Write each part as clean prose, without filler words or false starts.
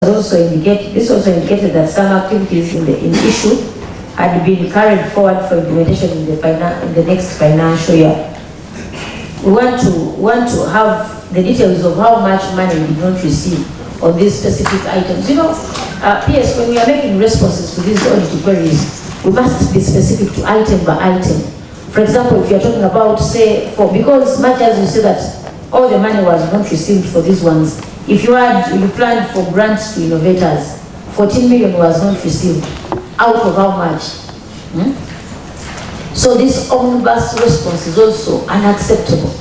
This also indicated that some activities in issue had been carried forward for implementation in the next financial year. We want to have the details of how much money we did not receive on these specific items. PS, when we are making responses to these audit queries, we must be specific to item by item. For example, if you are talking about, say, because much as you say that all the money was not received for these ones, if you planned for grants to innovators, 14 million was not received. Out of how much? So this omnibus response is also unacceptable.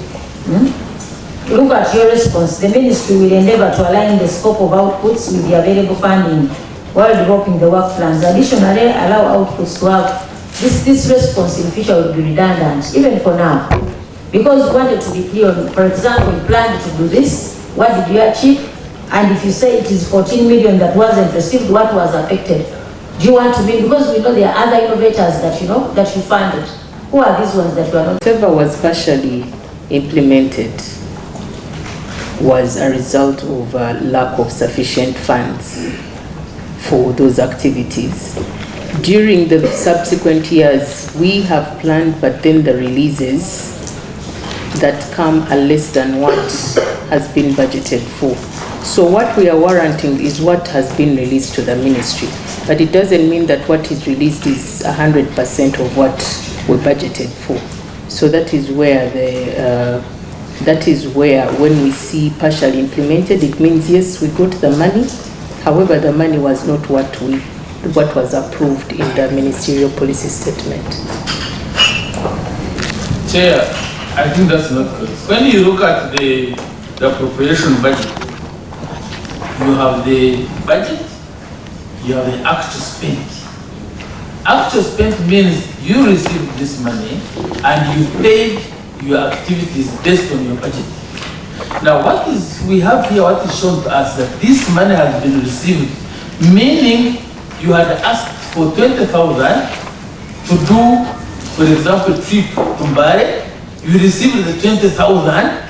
Look at your response. The ministry will endeavor to align the scope of outputs with the available funding while developing the work plans. Additionally, allow outputs to have this response in future will be redundant, even for now. Because we wanted to be clear on, for example, you planned to do this, what did you achieve? And if you say it is 14 million that wasn't received, what was affected? Do you want to be, because we know there are other innovators that that you funded. Who are these ones that were not? Whatever was partially implemented was a result of a lack of sufficient funds for those activities. During the subsequent years, we have planned, but then the releases that come are less than what has been budgeted for. So what we are warranting is what has been released to the ministry, but it doesn't mean that what is released is 100% of what we budgeted for. So that is where when we see partially implemented, it means yes, we got the money. However, the money was not what was approved in the ministerial policy statement. Chair, I think that's not good. When you look at the appropriation budget, you have the budget, you have the actual spend. Actual spend means you received this money and you paid your activities based on your budget. Now what we have here, what is shown to us that this money has been received, meaning you had asked for 20,000 to do, for example, trip to Mbare. You received the 20,000,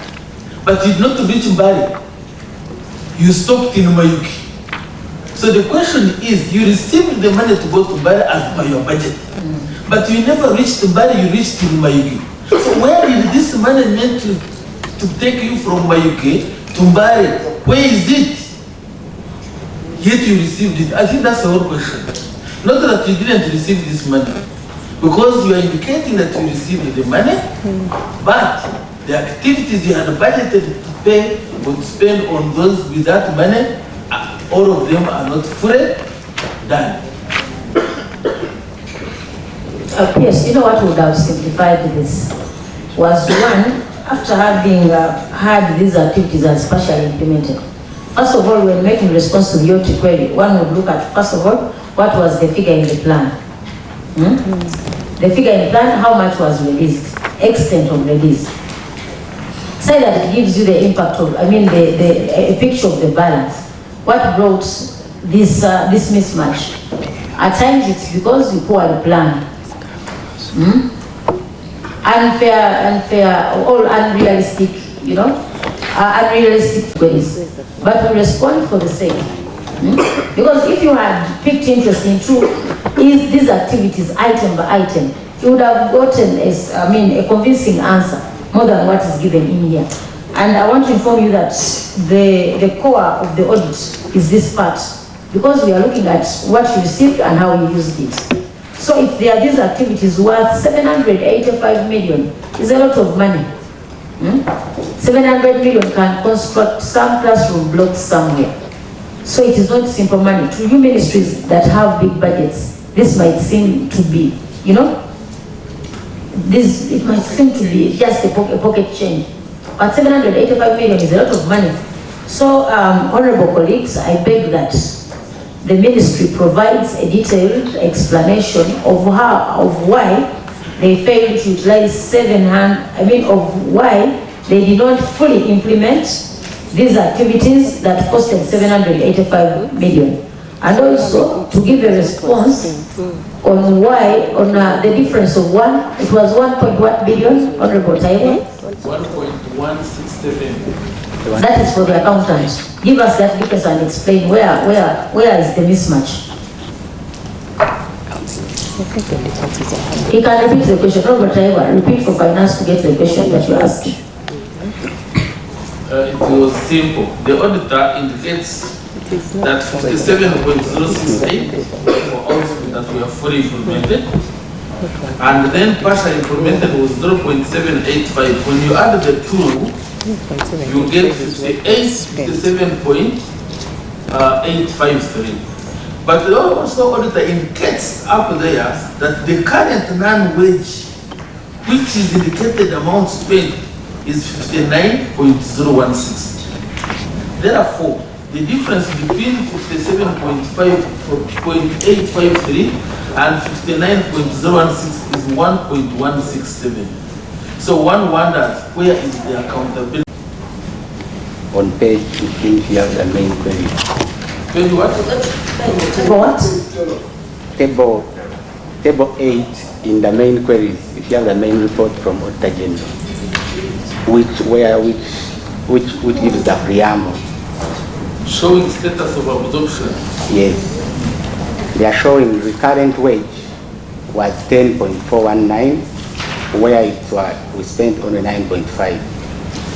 but you did not reach Mbare. You stopped in Mayuki. So the question is, you received the money to go to Mbare as per your budget, but you never reached Mbare, you reached in Mayuki. So where did this money meant to take you from Mayuki to Mbare? Where is it? Yet you received it. I think that's the whole question. Not that you didn't receive this money, because you are indicating that you received the money, but the activities you had budgeted to pay or to spend on those with that money, all of them are not fully done. Yes, you know what would have simplified this was one, after having had these activities as partially implemented. First of all, when making response to the audit query, one would look at, first of all, what was the figure in the plan? The figure in the plan, how much was released, extent of release. Say that it gives you the impact of, a picture of the balance. What brought this mismatch? At times it's because you poorly planned. Unfair, all unrealistic, unrealistic ways. But we respond for the sake. Because if you had picked interest into these activities item by item, you would have gotten a convincing answer more than what is given in here. And I want to inform you that the core of the audit is this part, because we are looking at what you received and how you used it. So if there are these activities worth 785 million, is a lot of money. 700 million can construct some classroom blocks somewhere. So it is not simple money. To you ministries that have big budgets, this might seem to be, it might seem to be just a pocket change. But 785 million is a lot of money. So, honorable colleagues, I beg that the ministry provides a detailed explanation of why they failed to utilize why they did not fully implement these activities that costed 785 million. And also to give a response on the difference of it was 1.1 billion, Honorable Taiwan? 1.167 That is for the accountant. Give us that because and explain where is the mismatch. He can repeat the question. Robert, repeat for finance to get the question that you asked. It was simple. The auditor indicates that 57.068 for all that we have fully implemented, and then partially implemented was 0.785. When you add the two, you get 57.853. But the also auditor indicates up there that the current non-wage, which is indicated amount spent, is 59.016. Therefore, the difference between 57.853 and 59.016 is 1.167. So one wonders, where is the accountability? On page 15, you have the main query. Page what? What? Table 8 in the main queries, if you have the main report from Auditor General, which gives the preamble. Showing status of absorption. Yes. They are showing recurrent wage was 10.419, where we spent only 9.5,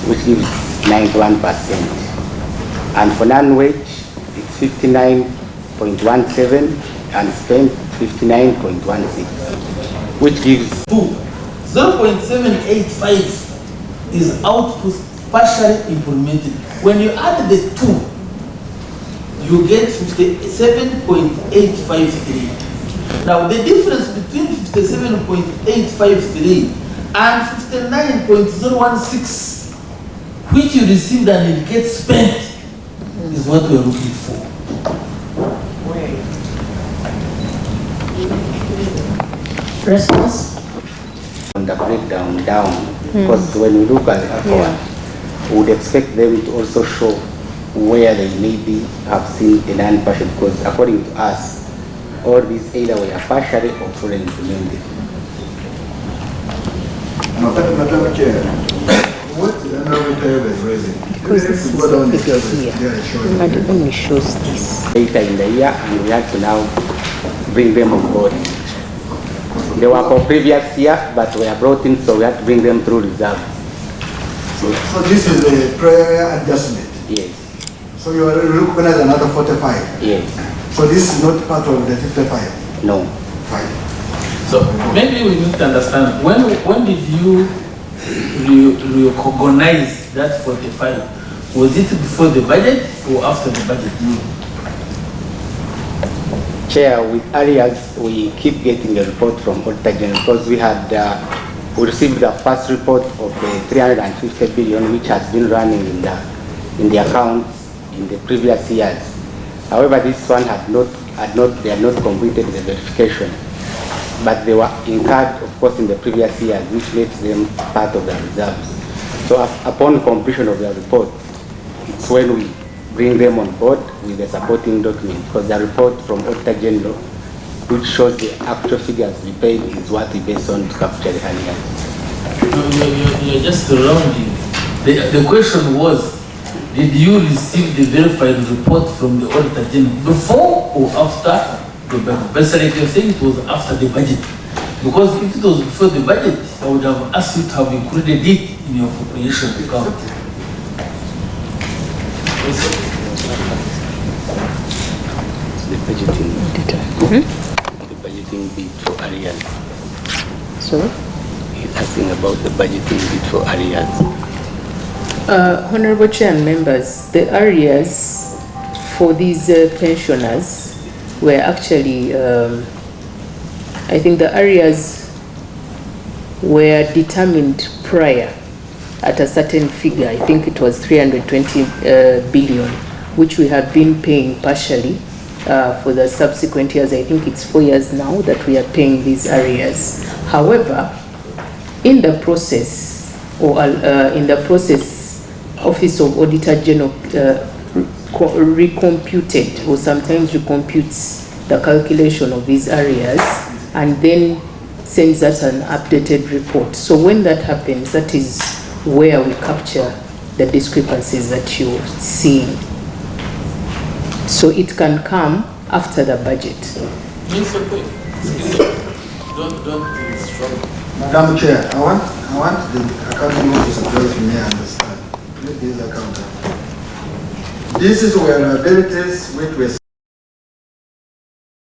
which gives 91%. And for non-wage, it's 59.17 and spent 59.16, which gives 0.785 is output partially implemented. When you add the two, you get 57.853. Now the difference between 57.853 and 59.016, which you received and it gets spent, is what we are looking for. Response? on the breakdown down, because when we look at the account, we would expect them to also show where they maybe have seen a non-partial, because according to us, all these either were partially or fully implemented. Madam Chair, what the narrator is raising? Because this is the figure here. And it only shows this. Later in the year, and we have to now bring them on board. They were for previous year, but we are brought in, so we have to bring them through reserve. So this is a prayer adjustment. Yes. So you are recognize another 45. Yes. So this is not part of the 55. No. Fine. So maybe we need to understand, when did you recognize that 45? Was it before the budget or after the budget? Chair, with arrears, we keep getting a report from Auditor General, because we had we received the first report of the 350 billion, which has been running in the accounts in the previous years. However, this one they had not completed the verification, but they were incurred, of course, in the previous years, which makes them part of the reserves. So upon completion of the report, it's when we bring them on board with the supporting document, because the report from Auditor General, which shows the actual figures we paid, is what we based on to capture the arrears. You're just rounding. The question was, did you receive the verified report from the Auditor General before or after the budget? Basically, you're saying it was after the budget. Because if it was before the budget, I would have asked you to have included it in your appropriation account. The budgeting, the budgeting bid for arrears. So, He's asking about the budgeting bid for arrears. Honorable Chair and members, the arrears for these pensioners were actually, I think the arrears were determined prior at a certain figure. I think it was 320 billion, which we have been paying partially for the subsequent years. I think it's 4 years now that we are paying these arrears. However, in the process, Office of Auditor General recomputed or sometimes recomputes the calculation of these arrears and then sends us an updated report. So when that happens, that is where we capture the discrepancies that you're seeing. So it can come after the budget. Mr. Quick, don't be strong. Madam Chair, I want the accounting officer to me understand. Please, accountant. This is where liabilities which were